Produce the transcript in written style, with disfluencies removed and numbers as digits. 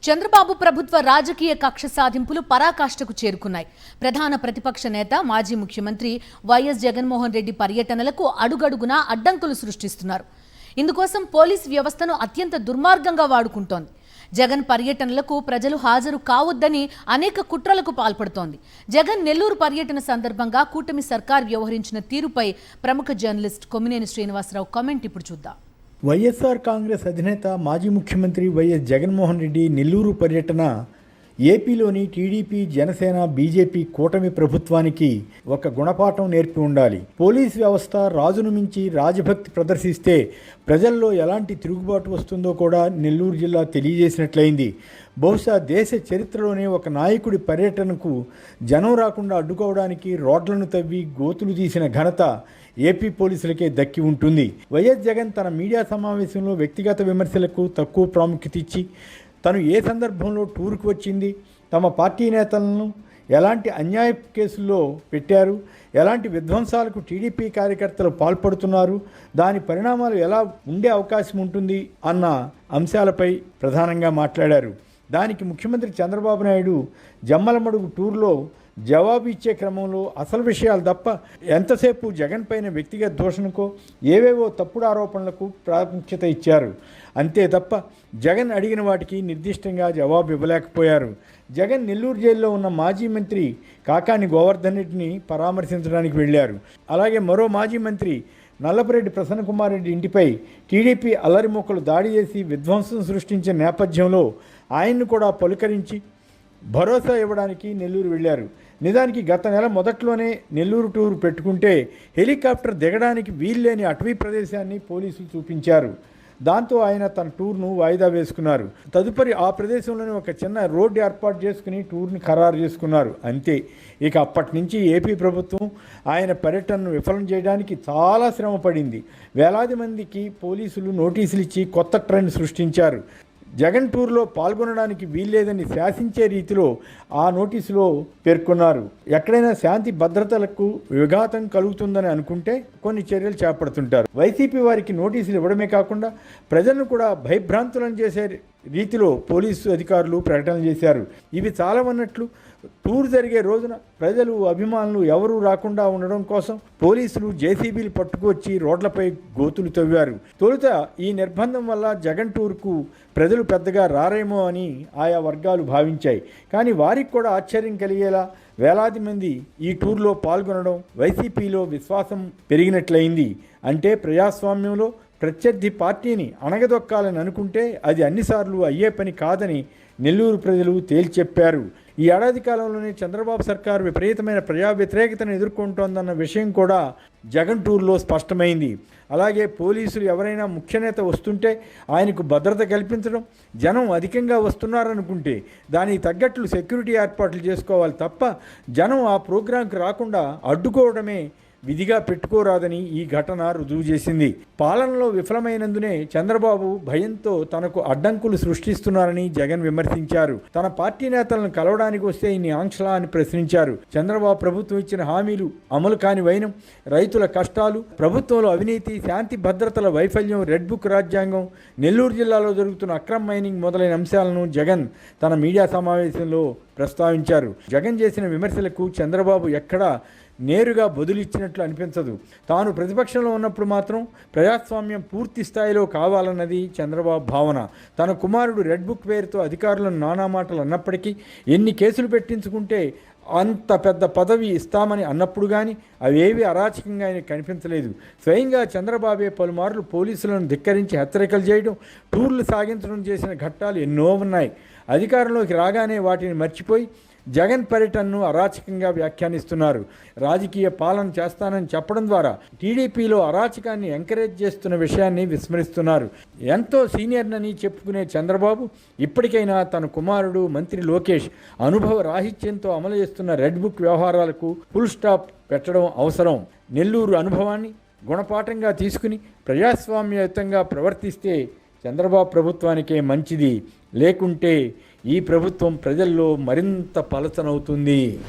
చంద్రబాబు ప్రభుత్వ రాజకీయ కక్ష సాధింపులు పరాకాష్ఠకు చేరుకున్నాయి. ప్రధాన ప్రతిపక్ష నేత మాజీ ముఖ్యమంత్రి వైఎస్ జగన్మోహన్ రెడ్డి పర్యటనలకు అడుగడుగునా అడ్డంకులు సృష్టిస్తున్నారు. ఇందుకోసం పోలీస్ వ్యవస్థను అత్యంత దుర్మార్గంగా వాడుకుంటోంది. జగన్ పర్యటనలకు ప్రజలు హాజరు కావద్దని అనేక కుట్రలకు పాల్పడుతోంది. జగన్ నెల్లూరు పర్యటన సందర్భంగా కూటమి సర్కార్ వ్యవహరించిన తీరుపై ప్రముఖ జర్నలిస్ట్ కొమ్మినేని శ్రీనివాసరావు కామెంట్ ఇప్పుడు చూద్దాం. వైఎస్ఆర్ కాంగ్రెస్ అధినేత మాజీ ముఖ్యమంత్రి వైఎస్ జగన్మోహన్ రెడ్డి నెల్లూరు పర్యటన ఏపీలోని టీడీపీ, జనసేన, బీజేపీ కూటమి ప్రభుత్వానికి ఒక గుణపాఠం నేర్పి ఉండాలి. పోలీస్ వ్యవస్థ రాజును మించి రాజభక్తి ప్రదర్శిస్తే ప్రజల్లో ఎలాంటి తిరుగుబాటు వస్తుందో కూడా నెల్లూరు జిల్లా తెలియజేసినట్లయింది. బహుశా దేశ చరిత్రలోనే ఒక నాయకుడి పర్యటనకు జనం రాకుండా అడ్డుకోవడానికి రోడ్లను తవ్వి గోతులు తీసిన ఘనత ఏపీ పోలీసులకే దక్కి ఉంటుంది. వైఎస్ జగన్ తన మీడియా సమావేశంలో వ్యక్తిగత విమర్శలకు తక్కువ ప్రాముఖ్యత ఇచ్చి తను ఏ సందర్భంలో టూర్కు వచ్చింది, తమ పార్టీ నేతలను ఎలాంటి అన్యాయ కేసుల్లో పెట్టారు, ఎలాంటి విధ్వంసాలకు టీడీపీ కార్యకర్తలు పాల్పడుతున్నారు, దాని పరిణామాలు ఎలా ఉండే అవకాశం ఉంటుంది అన్న అంశాలపై ప్రధానంగా మాట్లాడారు. దానికి ముఖ్యమంత్రి చంద్రబాబు నాయుడు జమ్మలమడుగు టూర్లో జవాబు ఇచ్చే క్రమంలో అసలు విషయాలు తప్ప ఎంతసేపు జగన్ పైన వ్యక్తిగత దూషణకో ఏవేవో తప్పుడు ఆరోపణలకు ప్రాముఖ్యత ఇచ్చారు. అంతే తప్ప జగన్ అడిగిన వాటికి నిర్దిష్టంగా జవాబు ఇవ్వలేకపోయారు. జగన్ నెల్లూరు జైల్లో ఉన్న మాజీ మంత్రి కాకాని గోవర్ధన్ రెడ్డిని పరామర్శించడానికి వెళ్ళారు. అలాగే మరో మాజీ మంత్రి నల్లపురెడ్డి ప్రసన్నకుమార్ రెడ్డి ఇంటిపై టీడీపీ అల్లరిమొక్కలు దాడి చేసి విధ్వంసం సృష్టించిన నేపథ్యంలో ఆయన్ను కూడా పలుకరించి భరోసా ఇవ్వడానికి నెల్లూరు వెళ్ళారు. నిజానికి గత నెల మొదట్లోనే నెల్లూరు టూర్ పెట్టుకుంటే హెలికాప్టర్ దిగడానికి వీల్లేని అటవీ ప్రదేశాన్ని పోలీసులు చూపించారు. దాంతో ఆయన తన టూర్ను వాయిదా వేసుకున్నారు. తదుపరి ఆ ప్రదేశంలోనే ఒక చిన్న రోడ్డు ఏర్పాటు చేసుకుని టూర్ని ఖరారు చేసుకున్నారు. అంతే. ఇక అప్పటి నుంచి ఏపీ ప్రభుత్వం ఆయన పర్యటనను విఫలం చేయడానికి చాలా శ్రమ పడింది. వేలాది మందికి పోలీసులు నోటీసులు ఇచ్చి కొత్త ట్రెండ్ సృష్టించారు. జగన్ టూర్లో పాల్గొనడానికి వీల్లేదని శాసించే రీతిలో ఆ నోటీసులో పేర్కొన్నారు. ఎక్కడైనా శాంతి భద్రతలకు విఘాతం కలుగుతుందని అనుకుంటే కొన్ని చర్యలు చేపడుతుంటారు. వైసీపీ వారికి నోటీసులు ఇవ్వడమే కాకుండా ప్రజలను కూడా భయభ్రాంతులను చేసే రీతిలో పోలీసు అధికారులు ప్రకటనలు చేశారు. ఇవి చాలావన్నట్లు టూర్ జరిగే రోజున ప్రజలు, అభిమానులు ఎవరూ రాకుండా ఉండడం కోసం పోలీసులు జేసీబీలు పట్టుకొచ్చి రోడ్లపై గోతులు తవ్వారు. తొలుత ఈ నిర్బంధం వల్ల జగన్ టూర్కు ప్రజలు పెద్దగా రారేమో అని ఆయా వర్గాలు భావించాయి. కానీ వారికి కూడా ఆశ్చర్యం కలిగేలా వేలాది మంది ఈ టూర్లో పాల్గొనడం వైసీపీలో విశ్వాసం పెరిగినట్లయింది. అంటే ప్రజాస్వామ్యంలో ప్రత్యర్థి పార్టీని అణగదొక్కాలని అనుకుంటే అది అన్నిసార్లు అయ్యే పని కాదని నెల్లూరు ప్రజలు తేల్చెప్పారు. ఈ ఏడాది కాలంలోనే చంద్రబాబు సర్కారు విపరీతమైన ప్రజా వ్యతిరేకతను ఎదుర్కొంటోందన్న విషయం కూడా జగన్ టూర్లో స్పష్టమైంది. అలాగే పోలీసులు ఎవరైనా ముఖ్య నేత వస్తుంటే ఆయనకు భద్రత కల్పించడం, జనం అధికంగా వస్తున్నారనుకుంటే దానికి తగ్గట్లు సెక్యూరిటీ ఏర్పాట్లు చేసుకోవాలి తప్ప జనం ఆ ప్రోగ్రాంకి రాకుండా అడ్డుకోవడమే విధిగా పెట్టుకోరాదని ఈ ఘటన రుజువు చేసింది. పాలనలో విఫలమైనందునే చంద్రబాబు భయంతో తనకు అడ్డంకులు సృష్టిస్తున్నారని జగన్ విమర్శించారు. తన పార్టీ నేతలను కలవడానికి వస్తే ఇన్ని ఆంక్షలా అని ప్రశ్నించారు. చంద్రబాబు ప్రభుత్వం ఇచ్చిన హామీలు అమలు కాని వైనం, రైతుల కష్టాలు, ప్రభుత్వంలో అవినీతి, శాంతి భద్రతల వైఫల్యం, రెడ్ బుక్ రాజ్యాంగం, నెల్లూరు జిల్లాలో జరుగుతున్న అక్రమ మైనింగ్ మొదలైన అంశాలను జగన్ తన మీడియా సమావేశంలో ప్రస్తావించారు. జగన్ చేసిన విమర్శలకు చంద్రబాబు ఎక్కడా నేరుగా బదులిచ్చినట్లు అనిపించదు. తాను ప్రతిపక్షంలో ఉన్నప్పుడు మాత్రం ప్రజాస్వామ్యం పూర్తి స్థాయిలో కావాలన్నది చంద్రబాబు భావన. తన కుమారుడు రెడ్ బుక్ పేరుతో అధికారులను నానా మాటలు అన్నప్పటికీ, ఎన్ని కేసులు పెట్టించుకుంటే అంత పెద్ద పదవి ఇస్తామని అన్నప్పుడు కానీ అవేవి అరాచకంగా ఆయన కనిపించలేదు. స్వయంగా చంద్రబాబే పలుమార్లు పోలీసులను ధిక్కరించి హెచ్చరికలు చేయడం, టూర్లు సాగించడం చేసిన ఘట్టాలు ఎన్నో ఉన్నాయి. అధికారంలోకి రాగానే వాటిని మర్చిపోయి జగన్ పర్యటనను అరాచకంగా వ్యాఖ్యానిస్తున్నారు. రాజకీయ పాలన చేస్తానని చెప్పడం ద్వారా టీడీపీలో అరాచకాన్ని ఎంకరేజ్ చేస్తున్న విషయాన్ని విస్మరిస్తున్నారు. ఎంతో సీనియర్నని చెప్పుకునే చంద్రబాబు ఇప్పటికైనా తన కుమారుడు మంత్రి లోకేష్ అనుభవ రాహిత్యంతో అమలు చేస్తున్న రెడ్ బుక్ వ్యవహారాలకు ఫుల్ స్టాప్ పెట్టడం అవసరం. నెల్లూరు అనుభవాన్ని గుణపాఠంగా తీసుకుని ప్రజాస్వామ్యయుతంగా ప్రవర్తిస్తే చంద్రబాబు ప్రభుత్వానికే మంచిది. లేకుంటే ఈ ప్రభుత్వం ప్రజల్లో మరింత పలచనవుతుంది.